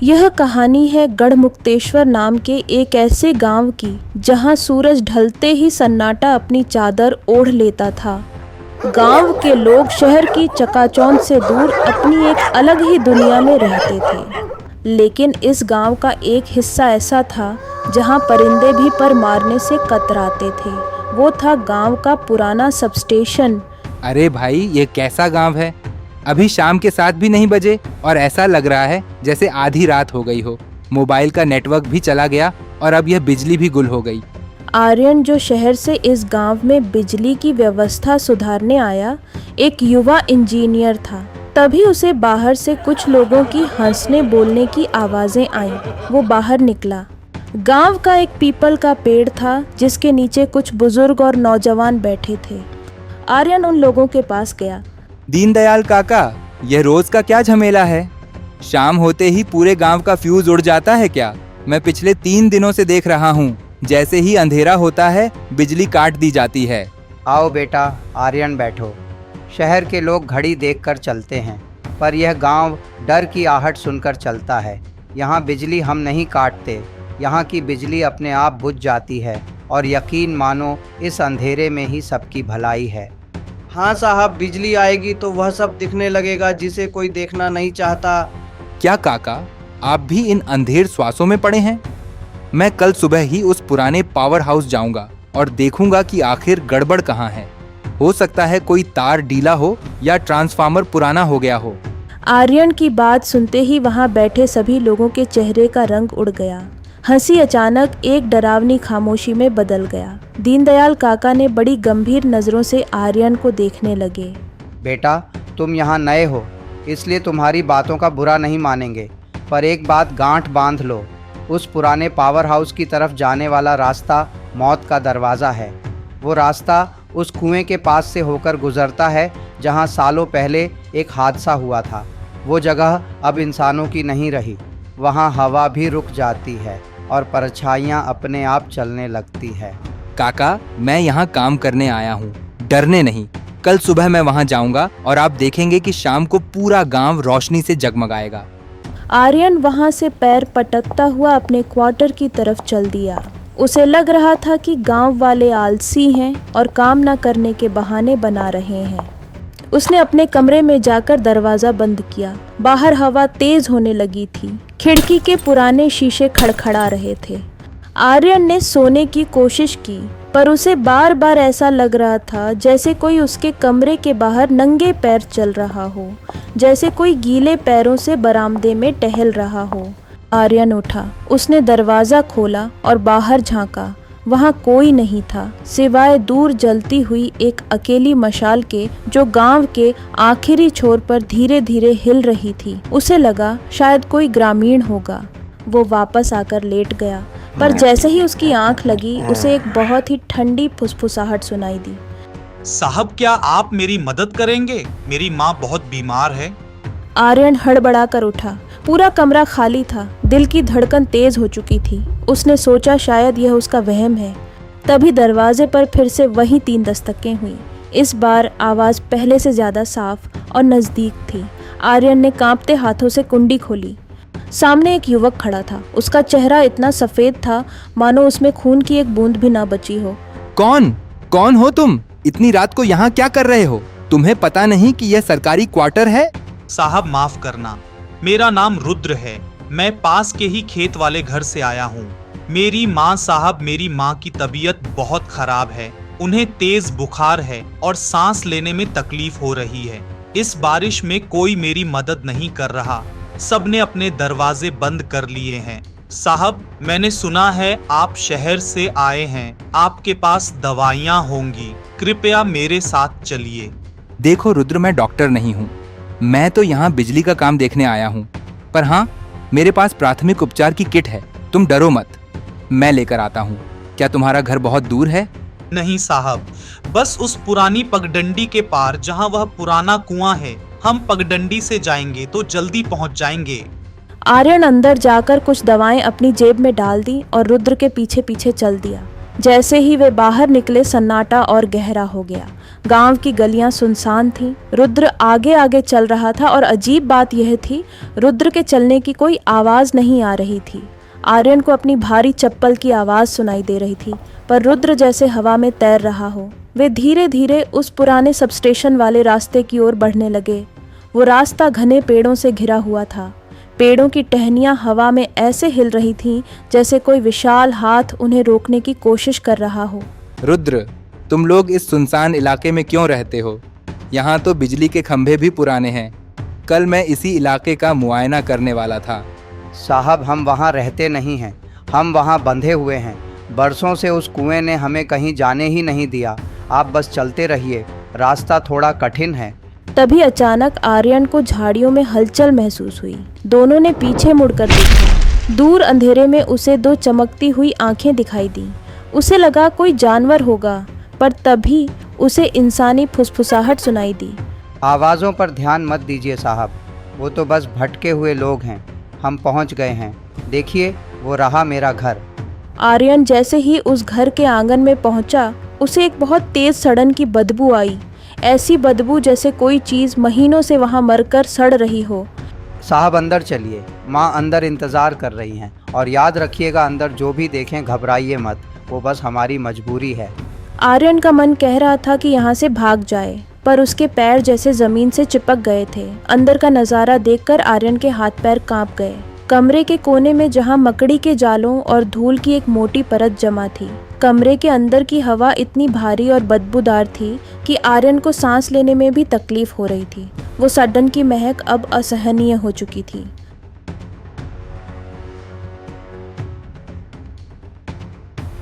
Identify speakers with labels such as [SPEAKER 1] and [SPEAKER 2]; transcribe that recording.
[SPEAKER 1] यह कहानी है गढ़मुक्तेश्वर नाम के एक ऐसे गांव की जहां सूरज ढलते ही सन्नाटा अपनी चादर ओढ़ लेता था। गांव के लोग शहर की चकाचौंध से दूर अपनी एक अलग ही दुनिया में रहते थे। लेकिन इस गांव का एक हिस्सा ऐसा था जहां परिंदे भी पर मारने से कतराते थे। वो था गांव का पुराना सबस्टेशन।
[SPEAKER 2] अरे भाई, ये कैसा गांव है? अभी शाम के 7 भी नहीं बजे और ऐसा लग रहा है जैसे आधी रात हो गई हो। मोबाइल का नेटवर्क भी चला गया और अब यह बिजली भी गुल हो गई।
[SPEAKER 1] आर्यन, जो शहर से इस गांव में बिजली की व्यवस्था सुधारने आया, एक युवा इंजीनियर था। तभी उसे बाहर से कुछ लोगों की हंसने बोलने की आवाजें आईं। वो बाहर निकला। गांव का एक पीपल का पेड़ था जिसके नीचे कुछ बुजुर्ग और नौजवान बैठे थे। आर्यन उन लोगों के पास गया।
[SPEAKER 2] दीनदयाल काका, यह रोज का क्या झमेला है? शाम होते ही पूरे गांव का फ्यूज उड़ जाता है क्या? मैं पिछले 3 दिनों से देख रहा हूँ, जैसे ही अंधेरा होता है बिजली काट दी जाती है।
[SPEAKER 3] आओ बेटा, आर्यन बैठो। शहर के लोग घड़ी देखकर चलते हैं, पर यह गांव डर की आहट सुनकर चलता है। यहाँ बिजली हम नहीं काटते, यहाँ की बिजली अपने आप बुझ जाती है और यकीन मानो इस अंधेरे में ही सबकी भलाई है।
[SPEAKER 4] हाँ साहब, बिजली आएगी तो वह सब दिखने लगेगा जिसे कोई देखना नहीं चाहता।
[SPEAKER 2] क्या काका, आप भी इन अंधेर श्वासों में पड़े हैं? मैं कल सुबह ही उस पुराने पावर हाउस जाऊंगा और देखूंगा कि आखिर गड़बड़ कहाँ है। हो सकता है कोई तार ढीला हो या ट्रांसफार्मर पुराना हो गया हो।
[SPEAKER 1] आर्यन की बात सुनते ही वहां बैठे सभी लोगों के चेहरे का रंग उड़ गया। हंसी अचानक एक डरावनी खामोशी में बदल गया। दीनदयाल काका ने बड़ी गंभीर नजरों से आर्यन को देखने लगे।
[SPEAKER 3] बेटा, तुम यहाँ नए हो, इसलिए तुम्हारी बातों का बुरा नहीं मानेंगे, पर एक बात गांठ बांध लो। उस पुराने पावर हाउस की तरफ जाने वाला रास्ता मौत का दरवाज़ा है। वो रास्ता उस कुएं के पास से होकर गुजरता है जहाँ सालों पहले एक हादसा हुआ था। वो जगह अब इंसानों की नहीं रही। वहाँ हवा भी रुक जाती है और परछाइयाँ अपने आप चलने लगती है।
[SPEAKER 2] काका, मैं यहाँ काम करने आया हूँ, डरने नहीं। कल सुबह मैं वहाँ जाऊँगा और आप देखेंगे कि शाम को पूरा गांव रोशनी से जगमगाएगा।
[SPEAKER 1] आर्यन वहां से पैर पटकता हुआ अपने क्वार्टर की तरफ चल दिया। उसे लग रहा था कि गांव वाले आलसी हैं और काम न करने के बहाने बना रहे हैं। उसने अपने कमरे में जाकर दरवाज़ा बंद किया। बाहर हवा तेज होने लगी थी। खिड़की के पुराने शीशे खड़खड़ा रहे थे। आर्यन ने सोने की कोशिश की, पर उसे बार बार ऐसा लग रहा था जैसे कोई उसके कमरे के बाहर नंगे पैर चल रहा हो, जैसे कोई गीले पैरों से बरामदे में टहल रहा हो। आर्यन उठा। उसने दरवाज़ा खोला और बाहर झांका। वहाँ कोई नहीं था सिवाय दूर जलती हुई एक अकेली मशाल के, जो गांव के आखिरी छोर पर धीरे धीरे हिल रही थी। उसे लगा शायद कोई ग्रामीण होगा। वो वापस आकर लेट गया, पर जैसे ही उसकी आंख लगी उसे एक बहुत ही ठंडी फुसफुसाहट सुनाई दी।
[SPEAKER 5] साहब, क्या आप मेरी मदद करेंगे? मेरी माँ बहुत बीमार है।
[SPEAKER 1] आर्यन हड़बड़ाकर उठा। पूरा कमरा खाली था। दिल की धड़कन तेज हो चुकी थी। उसने सोचा शायद यह उसका वहम है। तभी दरवाजे पर फिर से वही 3 दस्तकें हुई। इस बार आवाज़ पहले से ज़्यादा साफ और नज़दीक थी। आर्यन ने कांपते हाथों से कुंडी खोली। सामने एक युवक खड़ा था। उसका चेहरा इतना सफ़ेद था मानो उसमें खून की एक बूंद भी ना बची हो।
[SPEAKER 2] कौन हो तुम? इतनी रात को यहाँ क्या कर रहे हो? तुम्हें पता नहीं कि यह सरकारी क्वार्टर है?
[SPEAKER 5] साहब, माफ करना, मेरा नाम रुद्र है। मैं पास के ही खेत वाले घर से आया हूँ। मेरी माँ साहब, मेरी माँ की तबीयत बहुत खराब है। उन्हें तेज बुखार है और सांस लेने में तकलीफ हो रही है। इस बारिश में कोई मेरी मदद नहीं कर रहा। सबने अपने दरवाजे बंद कर लिए हैं। साहब, मैंने सुना है आप शहर से आए हैं। आपके पास दवाइयाँ होंगी। कृपया मेरे साथ चलिए।
[SPEAKER 2] देखो रुद्र, मैं डॉक्टर नहीं हूँ। मैं तो यहाँ बिजली का काम देखने आया हूँ। पर हाँ, मेरे पास प्राथमिक उपचार की किट है। तुम डरो मत, मैं लेकर आता हूँ। क्या तुम्हारा घर बहुत दूर है?
[SPEAKER 5] नहीं साहब, बस उस पुरानी पगडंडी के पार जहाँ वह पुराना कुआं है। हम पगडंडी से जाएंगे तो जल्दी पहुँच जाएंगे।
[SPEAKER 1] आर्यन अंदर जाकर कुछ दवाएं अपनी जेब में डाल दी और रुद्र के पीछे पीछे चल दिया। जैसे ही वे बाहर निकले सन्नाटा और गहरा हो गया। गांव की गलियां सुनसान थीं। रुद्र आगे आगे चल रहा था और अजीब बात यह थी, रुद्र के चलने की कोई आवाज़ नहीं आ रही थी। आर्यन को अपनी भारी चप्पल की आवाज़ सुनाई दे रही थी, पर रुद्र जैसे हवा में तैर रहा हो। वे धीरे धीरे उस पुराने सबस्टेशन वाले रास्ते की ओर बढ़ने लगे। वो रास्ता घने पेड़ों से घिरा हुआ था। पेड़ों की टहनियाँ हवा में ऐसे हिल रही थीं जैसे कोई विशाल हाथ उन्हें रोकने की कोशिश कर रहा हो।
[SPEAKER 2] रुद्र, तुम लोग इस सुनसान इलाके में क्यों रहते हो? यहाँ तो बिजली के खंभे भी पुराने हैं। कल मैं इसी इलाके का मुआयना करने वाला था।
[SPEAKER 3] साहब, हम वहाँ रहते नहीं हैं, हम वहाँ बंधे हुए हैं। बरसों से उस कुएं ने हमें कहीं जाने ही नहीं दिया। आप बस चलते रहिए, रास्ता थोड़ा कठिन है।
[SPEAKER 1] तभी अचानक आर्यन को झाड़ियों में हलचल महसूस हुई। दोनों ने पीछे मुड़कर देखा। दूर अंधेरे में उसे दो चमकती हुई आंखें दिखाई दी। उसे लगा कोई जानवर होगा, पर तभी उसे इंसानी फुसफुसाहट सुनाई दी।
[SPEAKER 3] आवाज़ों पर ध्यान मत दीजिए साहब, वो तो बस भटके हुए लोग हैं। हम पहुंच गए हैं, देखिए वो रहा मेरा घर।
[SPEAKER 1] आर्यन जैसे ही उस घर के आंगन में पहुंचा, उसे एक बहुत तेज सड़न की बदबू आई। ऐसी बदबू जैसे कोई चीज़ महीनों से वहां मरकर सड़ रही हो।
[SPEAKER 3] साहब अंदर चलिए, माँ अंदर इंतज़ार कर रही हैं। और याद रखिएगा, अंदर जो भी देखें घबराइए मत, वो बस हमारी मजबूरी है।
[SPEAKER 1] आर्यन का मन कह रहा था कि यहाँ से भाग जाए, पर उसके पैर जैसे ज़मीन से चिपक गए थे। अंदर का नज़ारा देखकर आर्यन के हाथ पैर कांप गए। कमरे के कोने में जहाँ मकड़ी के जालों और धूल की एक मोटी परत जमा थी, कमरे के अंदर की हवा इतनी भारी और बदबूदार थी कि आर्यन को सांस लेने में भी तकलीफ हो रही थी। वो सडन की महक अब असहनीय हो चुकी थी।